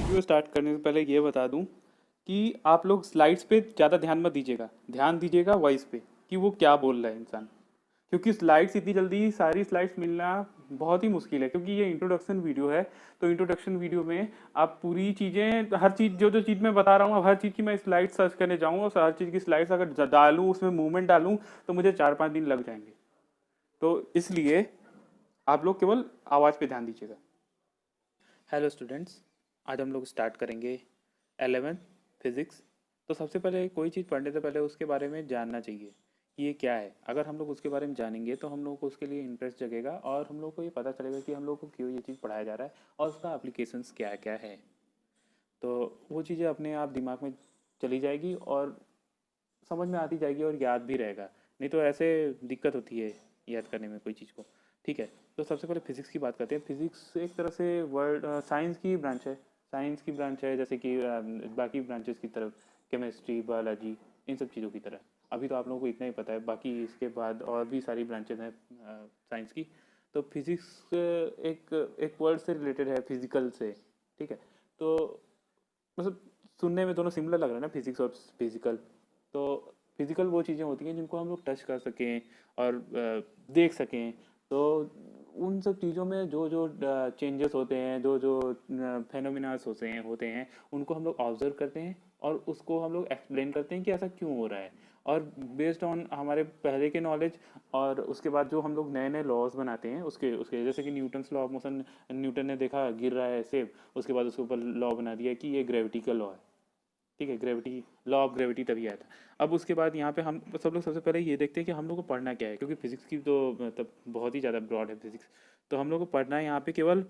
Video start करने से पहले ये बता दूं कि आप लोग स्लाइड्स पे ज़्यादा ध्यान मत दीजिएगा, ध्यान दीजिएगा वॉइस पे कि वो क्या बोल रहा है इंसान। क्योंकि स्लाइड्स इतनी जल्दी सारी स्लाइड्स मिलना बहुत ही मुश्किल है, क्योंकि ये इंट्रोडक्शन वीडियो है। तो इंट्रोडक्शन वीडियो में आप पूरी चीज़ें, हर चीज़ जो जो चीज़ मैं बता रहा हूँ, अब हर चीज़ की मैं स्लाइड सर्च करने जाऊँ और हर चीज़ की स्लाइड्स अगर डालूँ, उसमें मूवमेंट डालूँ, तो मुझे 4-5 दिन लग जाएंगे। तो इसलिए आप लोग केवल आवाज़ पे ध्यान दीजिएगा। हेलो स्टूडेंट्स, आज हम लोग स्टार्ट करेंगे 11th फिज़िक्स। तो सबसे पहले कोई चीज़ पढ़ने से पहले उसके बारे में जानना चाहिए कि ये क्या है। अगर हम लोग उसके बारे में जानेंगे तो हम लोगों को उसके लिए इंटरेस्ट जगेगा और हम लोग को ये पता चलेगा कि हम लोग को क्यों ये चीज़ पढ़ाया जा रहा है और उसका एप्लीकेशंस क्या क्या है। तो वो चीज़ें अपने आप दिमाग में चली जाएगी और समझ में आती जाएगी और याद भी रहेगा। नहीं तो ऐसे दिक्कत होती है याद करने में कोई चीज़ को। ठीक है, तो सबसे पहले फिज़िक्स की बात करते हैं। फिज़िक्स एक तरह से वर्ल्ड साइंस की ब्रांच है। साइंस की ब्रांच है जैसे कि बाकी ब्रांचेस की तरफ, केमिस्ट्री, बायोलॉजी, इन सब चीज़ों की तरह। अभी तो आप लोगों को इतना ही पता है, बाकी इसके बाद और भी सारी ब्रांचेज हैं साइंस की। तो फिज़िक्स एक एक वर्ड से रिलेटेड है, फिजिकल से। ठीक है, तो मतलब सुनने में दोनों सिमिलर लग रहा है ना, फिजिक्स और फिजिकल। तो फिजिकल वो चीज़ें होती हैं जिनको हम लोग टच कर सकें और देख सकें। तो उन सब चीज़ों में जो जो चेंजेस होते हैं, जो जो फेनोमिनास होते हैं उनको हम लोग ऑब्जर्व करते हैं और उसको हम लोग एक्सप्लेन करते हैं कि ऐसा क्यों हो रहा है। और बेस्ड ऑन हमारे पहले के नॉलेज और उसके बाद जो हम लोग नए नए लॉज बनाते हैं उसके उसके जैसे कि Newton's law of motion. Newton ने देखा गिर रहा है सेब, उसके बाद उसके ऊपर लॉ बना दिया कि ये ग्रेविटी का लॉ है। ठीक है, ग्रेविटी, लॉ ऑफ ग्रेविटी तभी आया था। अब उसके बाद यहाँ पे हम सब लोग सबसे पहले ये देखते हैं कि हम लोग को पढ़ना क्या है, क्योंकि फिजिक्स की तो मतलब बहुत ही ज़्यादा ब्रॉड है फिजिक्स। तो हम लोग को पढ़ना है यहाँ पे केवल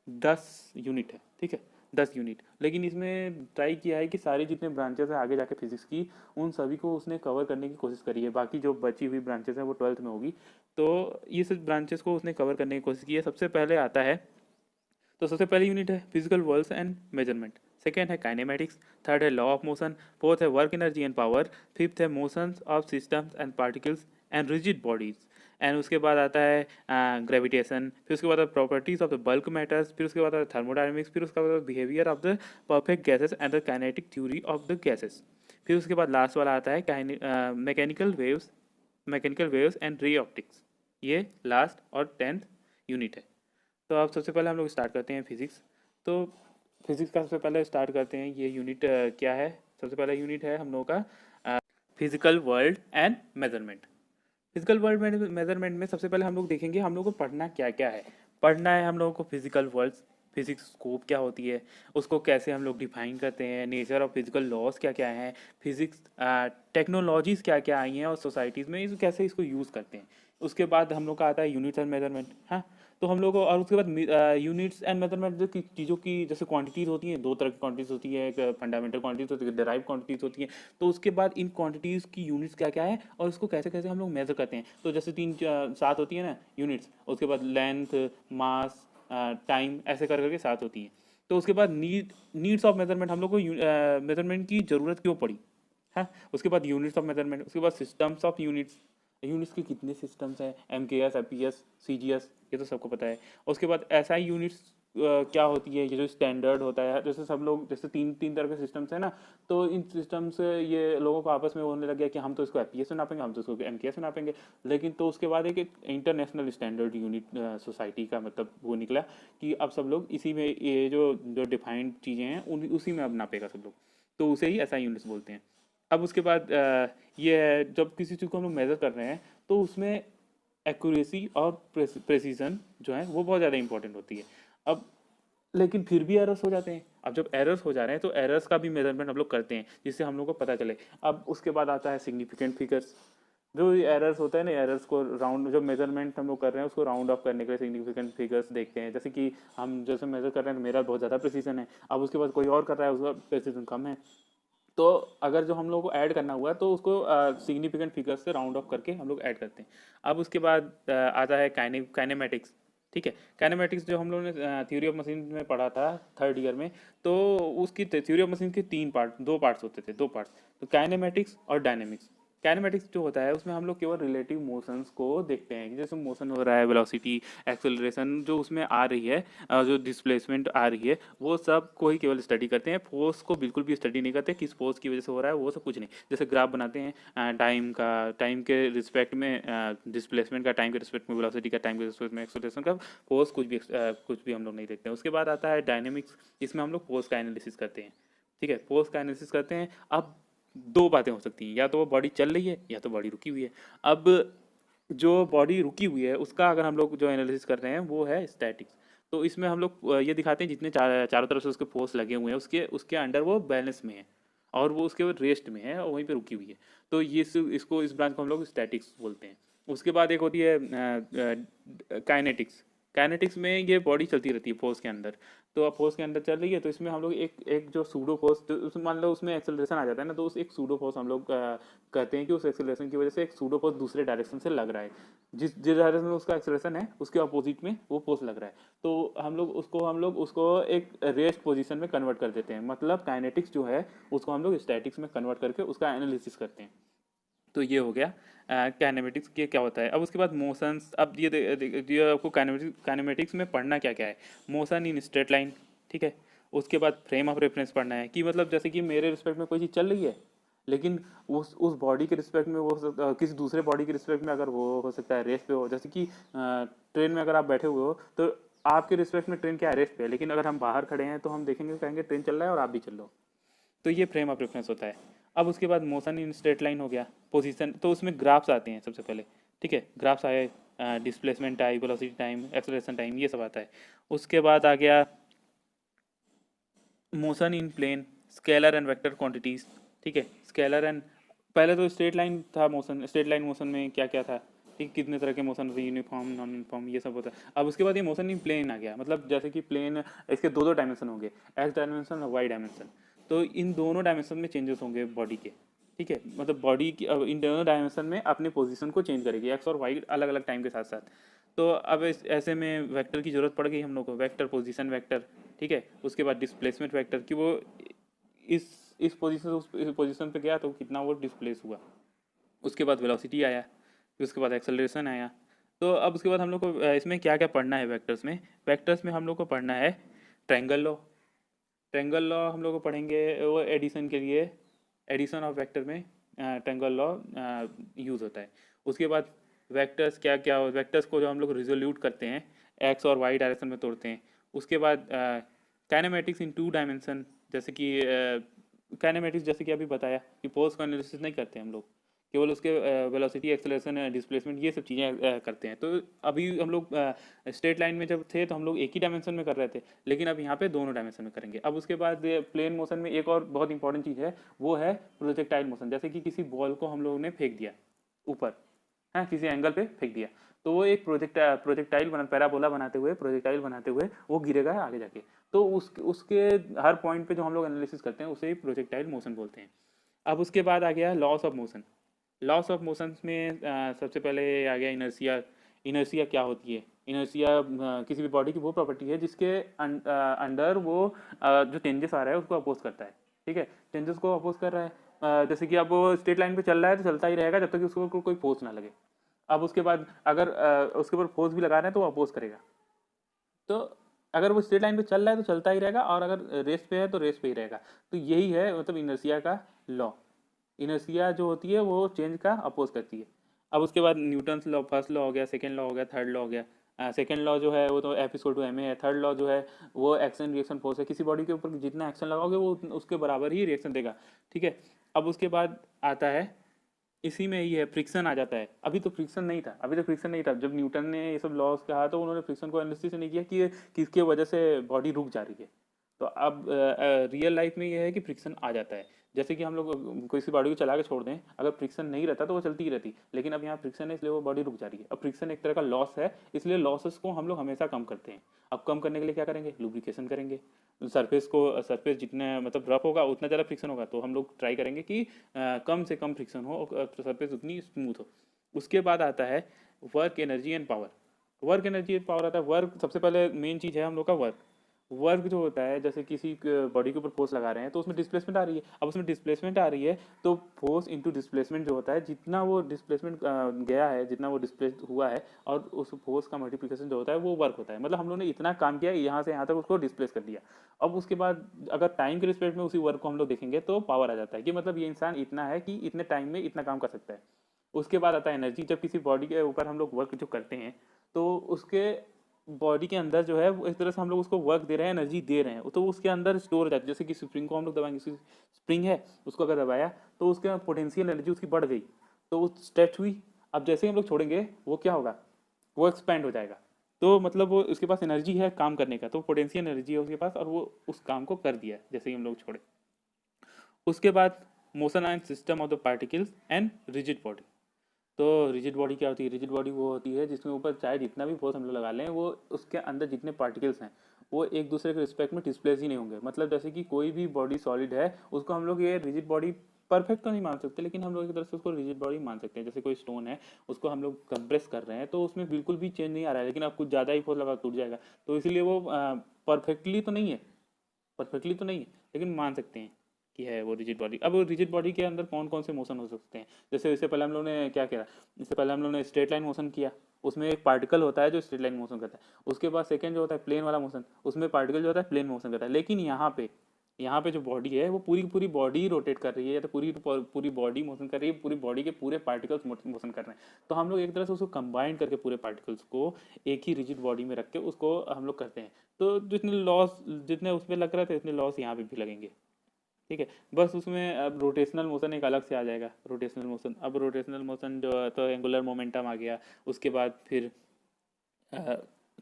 10 यूनिट है। ठीक है, 10 यूनिट। लेकिन इसमें ट्राई किया है कि सारी जितने ब्रांचेस है आगे जाके फिजिक्स की, उन सभी को उसने कवर करने की कोशिश करी है। बाकी जो बची हुई ब्रांचेस हैं वो 12th में होगी। तो ये सब ब्रांचेस को उसने कवर करने की कोशिश की है। सबसे पहले आता है, तो सबसे पहली यूनिट है physical worlds and measurement. Second है काइनेमेटिक्स। थर्ड है लॉ ऑफ मोशन। फोर्थ है work energy and power. Fifth है motions of systems and particles and rigid bodies. And उसके बाद आता है ग्रेविटेशन। फिर उसके बाद आता है properties of the bulk matters. फिर उसके बाद आता है थर्मोडायनेमिक्स। फिर उसके बाद behaviour of the perfect gases and the kinetic theory of the gases. फिर उसके बाद लास्ट वाला आता है mechanical waves and ray optics. ये लास्ट और 10th यूनिट है। तो अब सबसे पहले हम लोग स्टार्ट करते हैं फिजिक्स। तो फिजिक्स का सबसे पहले स्टार्ट करते हैं, ये यूनिट क्या है। सबसे पहला यूनिट है हम लोगों का physical world and measurement. Physical world measurement में सबसे पहले हम लोग देखेंगे हम लोग को पढ़ना क्या क्या है। पढ़ना है हम लोगों को फिजिकल वर्ल्ड, फिजिक्स स्कोप क्या होती है, उसको कैसे हम लोग डिफाइन करते हैं, नेचर ऑफ फिजिकल लॉज क्या क्या हैं, फिजिक्स टेक्नोलॉजीज़ क्या क्या आई हैं और सोसाइटीज़ में इस कैसे इसको यूज़ करते हैं। उसके बाद हम लोग का आता है यूनिट्स एंड मेजरमेंट। हाँ, तो हम लोग को, और उसके बाद यूनिट्स एंड मेजरमेंट जो चीज़ों की जैसे क्वांटिटीज़ होती हैं, दो तरह की क्वांटिटीज़ होती है, एक फंडामेंटल क्वांटिटीज होती है, डेराइव क्वांटिटीज़ होती हैं। तो उसके बाद इन क्वांटिटीज़ की यूनिट्स क्या क्या है और उसको कैसे कैसे हम लोग मेजर करते हैं। तो जैसे 3 7 होती है ना यूनिट्स, उसके बाद लेंथ, मास, टाइम, ऐसे कर करके 7 होती हैं। तो उसके बाद नीड्स ऑफ मेजरमेंट, हम लोग को मेजरमेंट की ज़रूरत क्यों पड़ी। हाँ, उसके बाद यूनिट्स ऑफ मेजरमेंट, उसके बाद सिस्टम्स ऑफ यूनिट्स, यूनिट्स के कितने सिस्टम्स हैं, MKS, FPS, CGS, ये तो सबको पता है। उसके बाद SI यूनिट्स क्या होती है, ये जो स्टैंडर्ड होता है, जैसे सब लोग जैसे तीन तीन तरह के सिस्टम्स हैं ना। तो इन सिस्टम्स ये लोगों को आपस में होने लग गया कि हम तो इसको FPS में नापेंगे, हम तो इसको MKS में नापेंगे। लेकिन तो उसके बाद एक इंटरनेशनल स्टैंडर्ड यूनिट सोसाइटी का मतलब वो निकला कि अब सब लोग इसी में, ये जो जो डिफाइंड चीज़ें हैं उसी में अब नापेगा सब लोग। तो उसे ही SI यूनिट्स बोलते हैं। अब उसके बाद ये है, जब किसी चीज़ को हम लोग मेज़र कर रहे हैं तो उसमें एक्यूरेसी और प्रेसिजन जो है वो बहुत ज़्यादा इंपॉर्टेंट होती है। अब लेकिन फिर भी एरर्स हो जाते हैं। अब जब एरर्स हो जा रहे हैं तो एरर्स का भी मेजरमेंट हम लोग करते हैं जिससे हम लोग को पता चले। अब उसके बाद आता है सिग्निफिकेंट फिगर्स। जो एरर्स होता है ना, एरर्स को राउंड, जो मेजरमेंट हम लोग कर रहे हैं उसको राउंड ऑफ करने के लिए सिग्निफिकेंट फिगर्स देखते हैं। जैसे कि हम जैसे मेजर कर रहे हैं तो मेरा बहुत ज़्यादा प्रेसिजन है, अब उसके बाद कोई और कर रहा है उसका प्रेसिजन कम है। तो अगर जो हम लोग को ऐड करना हुआ है तो उसको सिग्निफिकेंट फिगर्स से राउंड ऑफ करके हम लोग ऐड करते हैं। अब उसके बाद आता है काइनेमेटिक्स। ठीक है, काइनेमेटिक्स जो हम लोगों ने थ्योरी ऑफ मशीन में पढ़ा था 3rd ईयर में। तो उसकी थ्योरी ऑफ मशीन के 3 पार्ट, 2 पार्ट्स होते थे, 2 पार्ट्स। तो काइनेमेटिक्स और डायनेमिक्स। काइनेमेटिक्स जो होता है उसमें हम लोग केवल रिलेटिव मोशंस को देखते हैं, जैसे मोशन हो रहा है, वेलोसिटी, एक्सेलरेशन जो उसमें आ रही है, जो डिस्प्लेसमेंट आ रही है, वो सब को ही केवल स्टडी करते हैं। फोर्स को बिल्कुल भी स्टडी नहीं करते, किस फोर्स की वजह से हो रहा है वो सब कुछ नहीं। जैसे ग्राफ बनाते हैं टाइम का, टाइम के रिस्पेक्ट में डिस्प्लेसमेंट का, टाइम के रिस्पेक्ट में वेलोसिटी का, टाइम के रिस्पेक्ट में एक्सेलरेशन का, फोर्स कुछ भी हम लोग नहीं देखते हैं। उसके बाद आता है डायनेमिक्स, इसमें हम लोग फोर्स का एनालिसिस करते हैं। ठीक है, फोर्स का एनालिसिस करते हैं। अब दो बातें हो सकती हैं, या तो वो बॉडी चल रही है या तो बॉडी रुकी हुई है। अब जो बॉडी रुकी हुई है उसका अगर हम लोग जो एनालिसिस कर रहे हैं वो है स्टैटिक्स। तो इसमें हम लोग ये दिखाते हैं जितने चारों तरफ से उसके फोर्स लगे हुए हैं उसके उसके अंडर वो बैलेंस में है, और वो उसके रेस्ट में है और वहीं पे रुकी हुई है। तो ये इसको इस ब्रांच को हम लोग स्टैटिक्स बोलते हैं। उसके बाद एक होती है काइनेटिक्स। काइनेटिक्स में ये बॉडी चलती रहती है फोर्स के अंदर। तो अब फोर्स के अंदर चल रही है तो इसमें हम लोग एक एक जो सूडो फोर्स, तो उसमें मान लो उसमें एक्सेलरेशन आ जाता है ना, तो उस एक सूडो फोर्स हम लोग कहते हैं कि उस एक्सेलरेशन की वजह से एक सूडो फोर्स दूसरे डायरेक्शन से लग रहा है। जिस डायरेक्शन में उसका एक्सेलरेशन है उसके अपोजिट में वो फोर्स लग रहा है। तो हम लोग उसको एक रेस्ट पोजीशन में कन्वर्ट कर देते हैं। मतलब काइनेटिक्स जो है उसको हम लोग स्टैटिक्स में कन्वर्ट करके उसका एनालिसिस करते हैं। तो ये हो गया काइनेमेटिक्स के क्या होता है। अब उसके बाद मोशंस, अब ये आपको काइनेमेटिक्स में पढ़ना क्या क्या है। मोशन इन स्ट्रेट लाइन, ठीक है। उसके बाद फ्रेम ऑफ रेफरेंस पढ़ना है कि मतलब जैसे कि मेरे रिस्पेक्ट में कोई चीज़ चल रही है, लेकिन उस बॉडी के रिस्पेक्ट में वो किसी दूसरे बॉडी के रिस्पेक्ट में अगर वो हो सकता है रेस्ट पे हो। जैसे कि ट्रेन में अगर आप बैठे हुए हो तो आपके रिस्पेक्ट में ट्रेन क्या है, रेस्ट पे है, लेकिन अगर हम बाहर खड़े हैं तो हम देखेंगे, कहेंगे ट्रेन चल रहा है और आप भी चल रहे हो। तो ये फ्रेम ऑफ रेफरेंस होता है। अब उसके बाद मोशन इन स्ट्रेट लाइन हो गया। पोजीशन, तो उसमें ग्राफ्स आते हैं सबसे पहले, ठीक है। ग्राफ्स आए, displacement time, velocity time, acceleration time, ये सब आता है। उसके बाद आ गया motion in plane, scalar and vector quantities, ठीक है। स्केलर एंड, पहले तो स्ट्रेट लाइन था मोशन, स्ट्रेट लाइन मोशन में क्या क्या था, ठीक, कितने तरह के मोशन होते हैं, यूनिफॉर्म, नॉन यूनिफॉर्म, ये सब होता है। अब उसके बाद ये मोशन इन प्लेन आ गया। मतलब जैसे कि प्लेन, इसके दो दो डायमेंशन होंगे, एक्स डायमेंशन और वाई डायमेंशन। तो इन दोनों डायमेंशन में चेंजेस होंगे बॉडी के, ठीक है। मतलब बॉडी की इन दोनों डायमेंशन में अपने पोजीशन को चेंज करेगी, एक्स और वाई अलग अलग टाइम के साथ साथ। तो अब ऐसे में वेक्टर की ज़रूरत पड़ गई हम लोग को, वेक्टर, पोजीशन वेक्टर, ठीक है। उसके बाद डिस्प्लेसमेंट वेक्टर कि वो इस इस पोजीशन से उस पोजीशन पे गया तो कितना वो डिस्प्लेस हुआ। उसके बाद वेलोसिटी आया, फिर उसके बाद एक्सेलरेशन आया। तो अब उसके बाद हम लोग को इसमें क्या क्या पढ़ना है वेक्टर्स में। वेक्टर्स में हम लोग को पढ़ना है ट्रायंगल लॉ। ट्रायंगल लॉ हम लोग को पढ़ेंगे वो एडिशन के लिए, एडिशन ऑफ वेक्टर में ट्रायंगल लॉ यूज़ होता है। उसके बाद वेक्टर्स क्या क्या, वेक्टर्स को जो हम लोग रिजोल्यूट करते हैं, एक्स और वाई डायरेक्शन में तोड़ते हैं। उसके बाद काइनेमेटिक्स इन टू डायमेंशन, जैसे कि काइनेमेटिक्स जैसे कि अभी बताया कि फोर्स का एनालिसिस नहीं करते हम लोग, केवल उसके वेलोसिटी, एक्सेलरेशन, डिस्प्लेसमेंट, ये सब चीज़ें करते हैं। तो अभी हम लोग स्ट्रेट लाइन में जब थे तो हम लोग एक ही डायमेंशन में कर रहे थे, लेकिन अब यहाँ पे दोनों डायमेंशन में करेंगे। अब उसके बाद प्लेन मोशन में एक और बहुत इंपॉर्टेंट चीज़ है, वो है प्रोजेक्टाइल मोशन। जैसे कि किसी बॉल को हम लोगों ने फेंक दिया ऊपर, हाँ, किसी एंगल पे फेंक दिया, तो वो एक प्रोजेक्टाइल पैराबोला बनाते हुए, प्रोजेक्टाइल बनाते हुए वो गिरेगा आगे जाके। तो उसके हर पॉइंट पे जो हम लोग एनालिसिस करते हैं उसे प्रोजेक्टाइल मोशन बोलते हैं। अब उसके बाद आ गया loss of motion. Loss of motions में सबसे पहले आ गया इनर्सिया। इनर्सिया क्या होती है? इनर्सिया किसी भी बॉडी की वो प्रॉपर्टी है जिसके अंडर वो जो चेंजेस आ रहा है उसको अपोज करता है, ठीक है। चेंजेस को अपोज कर रहा है, जैसे कि अब वो स्ट्रेट लाइन पे चल रहा है तो चलता ही रहेगा जब तक कि उसको कोई फोर्स ना लगे। अब उसके बाद अगर उसके ऊपर फोर्स भी लगा रहे हैं तो वो अपोज करेगा। तो अगर वो स्ट्रेट लाइन पे चल रहा है तो चलता ही रहेगा, और अगर रेस पे है तो रेस पे ही रहेगा। तो यही है मतलब इनर्सिया का लॉ। इनर्सिया जो होती है वो चेंज का अपोज करती है। अब उसके बाद न्यूटन्स लॉ, फर्स्ट लॉ हो गया, सेकंड लॉ हो गया, थर्ड लॉ हो गया। सेकंड लॉ जो है वो तो एपिसोड टू एम है। थर्ड लॉ जो है वो एक्शन रिएक्शन फोर्स है। किसी बॉडी के ऊपर जितना एक्शन लगाओगे वो उसके बराबर ही रिएक्शन देगा, ठीक है। अब उसके बाद आता है, इसी में ही है, फ्रिक्शन आ जाता है। अभी तो फ्रिक्शन नहीं था, अभी तो फ्रिक्शन नहीं था जब न्यूटन ने ये सब लॉज कहा, तो उन्होंने फ्रिक्शन को एनालिसिस नहीं किया कि किसके वजह से बॉडी रुक जा रही है। तो अब रियल लाइफ में ये है कि फ्रिक्शन आ जाता है। जैसे कि हम लोग किसी बॉडी को चला के छोड़ दें, अगर फ्रिक्शन नहीं रहता तो वो चलती ही रहती, लेकिन अब यहाँ फ्रिक्शन है इसलिए वो बॉडी रुक जा रही है। अब फ्रिक्शन एक तरह का लॉस है, इसलिए लॉसेस को हम लोग हमेशा कम करते हैं। अब कम करने के लिए क्या करेंगे? लुब्रिकेशन करेंगे। सरफेस जितने मतलब रफ होगा उतना ज़्यादा फ्रिक्शन होगा, तो हम लोग ट्राई करेंगे कि कम से कम फ्रिक्शन हो और सरफेस उतनी स्मूथ हो। उसके बाद आता है work energy and power. Work energy and power आता है। वर्क सबसे पहले मेन चीज़ है हम लोग का वर्क। वर्क जो होता है, जैसे किसी बॉडी के ऊपर फोर्स लगा रहे हैं तो उसमें डिस्प्लेसमेंट आ रही है। अब उसमें डिस्प्लेसमेंट आ रही है तो फोर्स इंटू डिस्प्लेसमेंट जो होता है, जितना वो डिस्प्लेसमेंट गया है, जितना वो डिस्प्लेस हुआ है, और उस फोर्स का मल्टीप्लिकेशन जो होता है वो वर्क होता है। मतलब हम लोगों ने इतना काम किया, यहाँ से यहाँ तक उसको डिस्प्लेस कर दिया। अब उसके बाद अगर टाइम के रिस्पेक्ट में उसी वर्क को हम लोग देखेंगे तो पावर आ जाता है कि मतलब ये इंसान इतना है कि इतने टाइम में इतना काम कर सकता है। उसके बाद आता है एनर्जी। जब किसी बॉडी के ऊपर हम लोग वर्क जो करते हैं तो उसके बॉडी के अंदर जो है वो एक तरह से हम लोग उसको वर्क दे रहे हैं, एनर्जी दे रहे हैं, तो उसके अंदर स्टोर हो जाती है। जैसे कि स्प्रिंग को हम लोग दबाएंगे, स्प्रिंग है उसको अगर दबाया तो उसके पोटेंशियल एनर्जी उसकी बढ़ गई, तो वो स्ट्रेच हुई। अब जैसे ही हम लोग छोड़ेंगे वो क्या होगा, वो एक्सपेंड हो जाएगा। तो मतलब वो उसके पास एनर्जी है काम करने का, तो पोटेंशियल एनर्जी है उसके पास और वो उस काम को कर दिया जैसे ही हम लोग छोड़े। उसके बाद motion and system of the particles and rigid body. तो रिजिड बॉडी क्या होती है? रिजिड बॉडी वो होती है जिसमें ऊपर चाहे जितना भी फोर्स हम लोग लगा लें, वो उसके अंदर जितने पार्टिकल्स हैं वो एक दूसरे के रिस्पेक्ट में डिस्प्लेस ही नहीं होंगे। मतलब जैसे कि कोई भी बॉडी सॉलिड है उसको हम लोग ये रिजिड बॉडी परफेक्ट तो नहीं मान सकते, लेकिन हम लोग एक तरह से उसको रिजिड बॉडी मान सकते हैं। जैसे कोई स्टोन है उसको हम लोग कंप्रेस कर रहे हैं तो उसमें बिल्कुल भी चेंज नहीं आ रहा है, लेकिन अब कुछ ज़्यादा ही फोर्स लगा टूट जाएगा। तो इसलिए वो परफेक्टली तो नहीं है, परफेक्टली तो नहीं है, लेकिन मान सकते हैं कि है वो रिजिड बॉडी। अब रिजिड बॉडी के अंदर कौन कौन से मोशन हो सकते हैं? जैसे इससे पहले हम लोगों ने क्या किया, इससे पहले हम लोगों ने स्ट्रेट लाइन मोशन किया, उसमें एक पार्टिकल होता है जो स्ट्रेट लाइन मोशन करता है। उसके बाद सेकंड जो होता है प्लेन वाला मोशन, उसमें पार्टिकल जो होता है प्लेन मोशन करता है। लेकिन यहाँ पे जो बॉडी है वो पूरी की पूरी बॉडी रोटेट कर रही है, या तो पूरी पूरी बॉडी मोशन कर रही है, पूरी बॉडी के पूरे पार्टिकल्स मोशन कर रहे हैं। तो हम लोग एक तरह से उसको कंबाइन करके पूरे पार्टिकल्स को एक ही रिजिड बॉडी में रख के उसको हम लोग करते हैं। तो जितने उसमें लग रहे थे उतने लॉस यहाँ पे भी लगेंगे। ठीक है, बस उसमें अब रोटेशनल मोशन एक अलग से आ जाएगा। रोटेशनल मोशन, अब रोटेशनल मोशन जो है तो एंगुलर मोमेंटम आ गया। उसके बाद फिर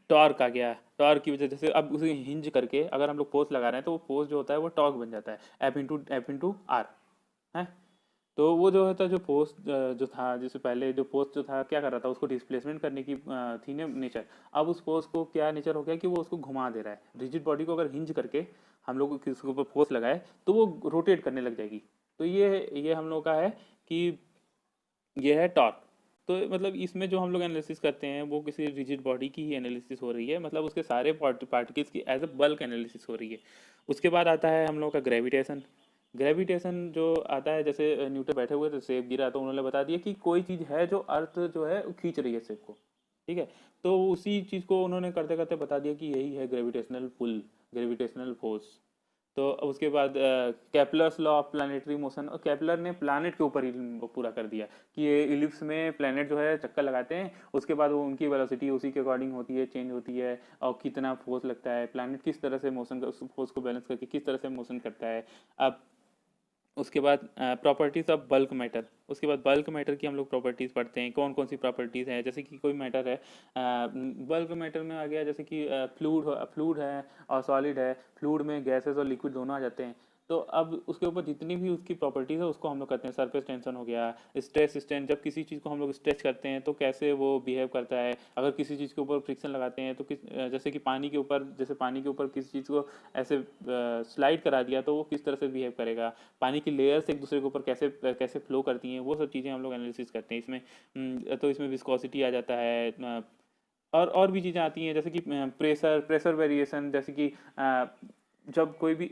टॉर्क आ गया। टॉर्क की वजह जैसे अब उसे हिंज करके अगर हम लोग फोर्स लगा रहे हैं तो वो फोर्स जो होता है वो टॉर्क बन जाता है, एफ इंटू आर है। तो वो जो होता है, जो फोर्स जो था, जैसे पहले जो फोर्स जो था क्या कर रहा था, उसको डिस्प्लेसमेंट करने की थी नेचर। अब उस फोर्स को क्या नेचर हो गया कि वो उसको घुमा दे रहा है। रिजिड बॉडी को अगर हिंज करके हम लोग किसी के ऊपर फोर्स लगाए तो वो रोटेट करने लग जाएगी। तो ये हम लोग का है कि ये है टॉर्क। तो मतलब इसमें जो हम लोग एनालिसिस करते हैं वो किसी रिजिड बॉडी की ही एनालिसिस हो रही है, मतलब उसके सारे पार्टिकल्स की एज अ बल्क एनालिसिस हो रही है। उसके बाद आता है हम लोग का ग्रेविटेशन। ग्रेविटेशन जो आता है, जैसे न्यूटन बैठे हुए थे, सेब गिरा तो उन्होंने बता दिया कि कोई चीज़ है जो अर्थ जो है वो खींच रही है सेब को। ठीक है, तो उसी चीज़ को उन्होंने करते करते बता दिया कि यही है ग्रेविटेशनल पुल, ग्रेविटेशनल फोर्स। तो उसके बाद Kepler's law of planetary motion, और केपलर ने प्लानट के ऊपर ही वो पूरा कर दिया कि ये इलिप्स में प्लानट जो है चक्कर लगाते हैं, उसके बाद वो उनकी वेलोसिटी उसी के अकॉर्डिंग होती है, चेंज होती है, और कितना फोर्स लगता है, प्लानट किस तरह से मोशन उस फोर्स को बैलेंस करके किस तरह से मोशन करता है। अब उसके बाद प्रॉपर्टीज़ ऑफ बल्क मैटर। उसके बाद बल्क मैटर की हम लोग प्रॉपर्टीज़ पढ़ते हैं, कौन कौन सी प्रॉपर्टीज़ हैं। जैसे कि कोई मैटर है, बल्क मैटर में आ गया जैसे कि फ्लूड है और सॉलिड है। फ्लूड में गैसेस और लिक्विड दोनों आ जाते हैं। तो अब उसके ऊपर जितनी भी उसकी प्रॉपर्टीज़ है उसको हम लोग करते हैं। सरफेस टेंशन हो गया, स्ट्रेस स्ट्रेन, जब किसी चीज़ को हम लोग स्ट्रेच करते हैं तो कैसे वो बिहेव करता है। अगर किसी चीज़ के ऊपर फ्रिक्शन लगाते हैं तो जैसे कि पानी के ऊपर, जैसे पानी के ऊपर किसी चीज़ को ऐसे स्लाइड करा दिया तो वो किस तरह से बिहेव करेगा। पानी की लेयर्स एक दूसरे के ऊपर कैसे कैसे फ्लो करती हैं, वो सब चीज़ें हम लोग एनालिसिस करते हैं इसमें। तो इसमें विस्कोसिटी आ जाता है, और भी चीज़ें आती हैं जैसे कि प्रेशर वेरिएशन। जैसे कि जब कोई भी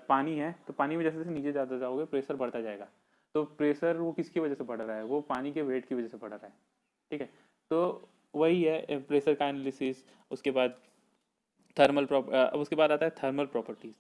पानी है तो पानी में जैसे जैसे नीचे जाते जाओगे प्रेशर बढ़ता जाएगा। तो प्रेशर वो किसकी वजह से बढ़ रहा है, वो पानी के वेट की वजह से बढ़ रहा है। ठीक है, तो वही है प्रेशर का एनालिसिस। उसके बाद अब उसके बाद आता है थर्मल प्रॉपर्टीज़।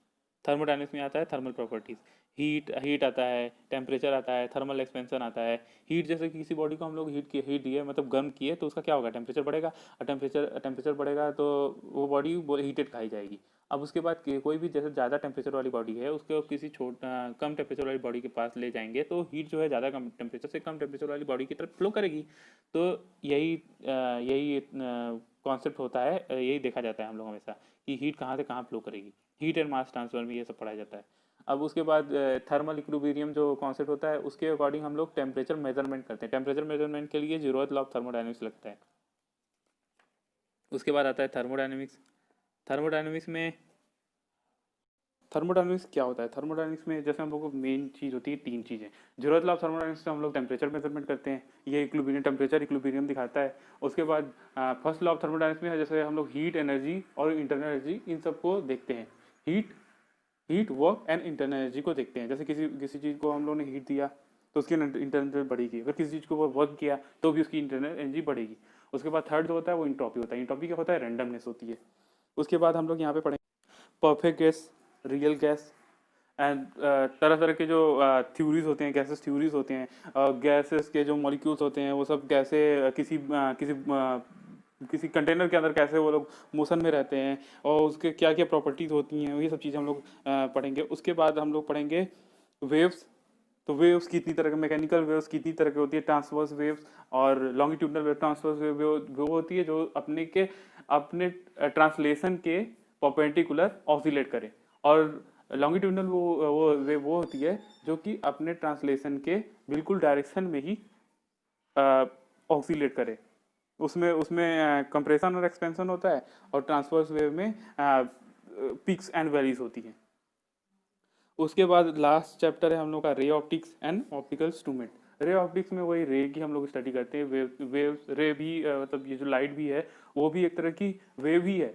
थर्मोडायनेमिक्स में आता है थर्मल प्रॉपर्टीज़। हीट आता है, टेम्परेचर आता है, थर्मल एक्सपेंशन आता है। हीट जैसे कि किसी बॉडी को हम लोग हीट दिए, मतलब गर्म किए, तो उसका क्या होगा, टेम्परेचर बढ़ेगा, और टेम्परेचर बढ़ेगा तो वो बॉडी हीटेड खाई जाएगी। अब उसके बाद कोई भी जैसे ज़्यादा टेम्परेचर वाली बॉडी है उसको किसी कम टेम्परेचर वाली बॉडी के पास ले जाएंगे तो हीट जो है ज़्यादा कम टेम्परेचर से कम टेम्परेचर वाली बॉडी की तरफ फ्लो करेगी। तो यही कॉन्सेप्ट होता है, यही देखा जाता है हम लोग हमेशा कि हीट कहाँ से कहाँ फ्लो करेगी। हीट एंड मास ट्रांसफर में ये सब पढ़ाया जाता है। अब उसके बाद थर्मल इक्विलिब्रियम जो कॉन्सेप्ट होता है उसके अकॉर्डिंग हम लोग टेम्परेचर मेजरमेंट करते हैं। टेम्परेचर मेजरमेंट के लिए जीरोथ लॉ ऑफ थर्मोडायनेमिक्स लगता है। उसके बाद आता है थर्मोडायनेमिक्स। थर्मोडायनेमिक्स में थर्मोडायनामिक्स क्या होता है? थर्मोडायनामिक्स में जैसे हम लोग को मेन चीज़ होती है, तीन चीज़ें जरूरत। लाभ थर्मोडायनामिक्स से हम लोग टेम्परेचर मेजरमेंट करते हैं, ये इक्विलिब्रियम टेम्परेचर इक्विलिब्रियम दिखाता है। उसके बाद फर्स्ट लॉ ऑफ थर्मोडायनामिक्स में है जैसे हम लोग हीट एनर्जी और इंटरनल एनर्जी इन सबको देखते हैं। Heat heat work and internal energy को देखते हैं। जैसे किसी किसी चीज़ को हम लोगों ने हीट दिया तो उसकी इंटरनल बढ़ेगी, अगर किसी चीज़ को वो वर्क किया तो भी उसकी इंटरनल एनर्जी बढ़ेगी। उसके बाद थर्ड जो होता है वो इंट्रॉपी होता है। इंट्रॉपी क्या होता है? रैंडमनेस होती है। उसके बाद हम लोग यहाँ पे पढ़ेंगे perfect gas, real gas and तरह तरह के जो थ्योरीज होते हैं, गैसेस थ्योरीज होते हैं। गैसेस के जो मॉलिक्यूल्स होते हैं वो सब कैसे किसी कंटेनर के अंदर कैसे वो लोग मोशन में रहते हैं और उसके क्या क्या प्रॉपर्टीज होती हैं, ये सब चीज़ें हम लोग पढ़ेंगे। उसके बाद हम लोग पढ़ेंगे वेव्स। तो वेव्स कितनी तरह के, मैकेनिकल वेव्स कितनी तरह की होती है, ट्रांसवर्स वेव्स और लॉन्गिट्यूडनल वेव। ट्रांसवर्स वेव वो होती है जो अपने ट्रांसलेशन के परपेंडिकुलर ऑसिलेट करे, और लॉन्गिट्यूडनल वो होती है जो कि अपने ट्रांसलेशन के बिल्कुल डायरेक्शन में ही ऑसिलेट करे। उसमें उसमें कंप्रेशन और एक्सपेंशन होता है, और ट्रांसवर्स वेव में पिक्स एंड वैलीज होती हैं। उसके बाद लास्ट चैप्टर है हम लोग का ray optics and optical instrument. Ray optics में वही रे की हम लोग स्टडी करते हैं। वेव रे भी मतलब ये जो लाइट भी है वो भी एक तरह की वेव ही है।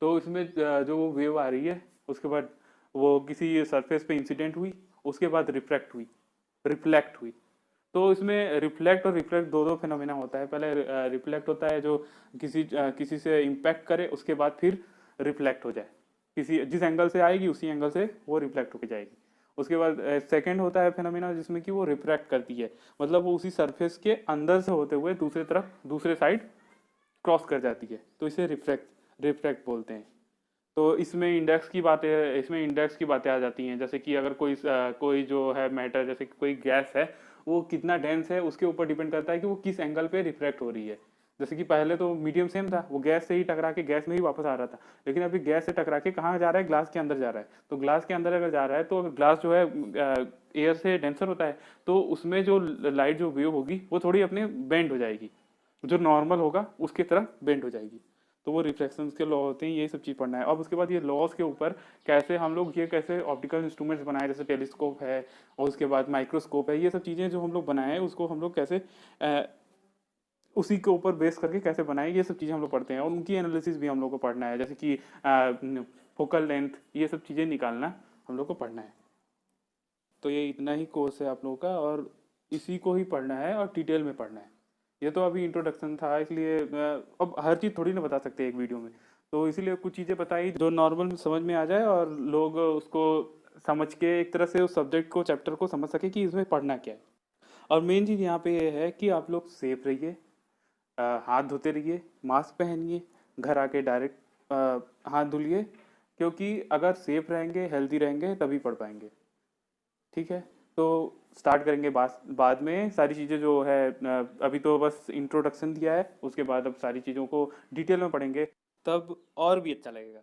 तो इसमें जो वो वेव आ रही है उसके बाद वो किसी सरफेस पे इंसिडेंट हुई, उसके बाद रिफ्लेक्ट हुई। तो इसमें रिफ्लेक्ट और रिफ्लेक्ट दो दो फिनोमेना होता है। पहले रिफ्लेक्ट होता है जो किसी से इम्पैक्ट करे, उसके बाद फिर रिफ्लेक्ट हो जाए, किसी जिस एंगल से आएगी उसी एंगल से वो रिफ्लेक्ट होकर जाएगी। उसके बाद सेकंड होता है फिनोमेना जिसमें कि वो रिफ्रैक्ट करती है, मतलब वो उसी सरफेस के अंदर से होते हुए दूसरे साइड क्रॉस कर जाती है, तो इसे रिफ्रैक्ट बोलते हैं। तो इसमें इंडेक्स की बातें आ जाती हैं। जैसे कि अगर कोई जो है मैटर, जैसे कोई गैस है, वो कितना डेंस है उसके ऊपर डिपेंड करता है कि वो किस एंगल पे रिफ्रैक्ट हो रही है। जैसे कि पहले तो मीडियम सेम था, वो गैस से ही टकरा के गैस में ही वापस आ रहा था, लेकिन अभी गैस से टकरा के कहाँ जा रहा है? ग्लास के अंदर जा रहा है। तो ग्लास के अंदर अगर जा रहा है तो अगर ग्लास जो है एयर से डेंसर होता है, तो उसमें जो लाइट जो वेव होगी वो थोड़ी अपने बेंड हो जाएगी, जो नॉर्मल होगा उसकी तरफ बेंड हो जाएगी। तो वो रिफ्लेक्शंस के लॉ होते हैं, ये सब चीज़ पढ़ना है। अब उसके बाद ये लॉस के ऊपर कैसे ऑप्टिकल इंस्ट्रूमेंट्स बनाए, जैसे टेलीस्कोप है और उसके बाद माइक्रोस्कोप है, ये सब चीज़ें जो हम लोग बनाए हैं उसको हम लोग कैसे उसी के ऊपर बेस करके कैसे बनाए, ये सब चीज़ें हम लोग पढ़ते हैं। और उनकी एनालिसिस भी हम लोग को पढ़ना है, जैसे कि फोकल लेंथ, ये सब चीज़ें निकालना हम लोग को पढ़ना है। तो ये इतना ही कोर्स है आप लोगों का, और इसी को ही पढ़ना है और डिटेल में पढ़ना है। ये तो अभी इंट्रोडक्शन था, इसलिए अब हर चीज़ थोड़ी ना बता सकते एक वीडियो में, तो इसीलिए कुछ चीज़ें बताई जो नॉर्मल समझ में आ जाए और लोग उसको समझ के एक तरह से उस सब्जेक्ट को, चैप्टर को समझ सके कि इसमें पढ़ना क्या है। और मेन चीज़ यहाँ पे ये है कि आप लोग सेफ रहिए, हाथ धोते रहिए, मास्क पहनिए, घर आके डायरेक्ट हाथ धुलिए, क्योंकि अगर सेफ रहेंगे, हेल्दी रहेंगे तभी पढ़ पाएंगे। ठीक है, तो स्टार्ट करेंगे बाद में सारी चीज़ें जो है। अभी तो बस इंट्रोडक्शन दिया है, उसके बाद अब सारी चीज़ों को डिटेल में पढ़ेंगे, तब और भी अच्छा लगेगा।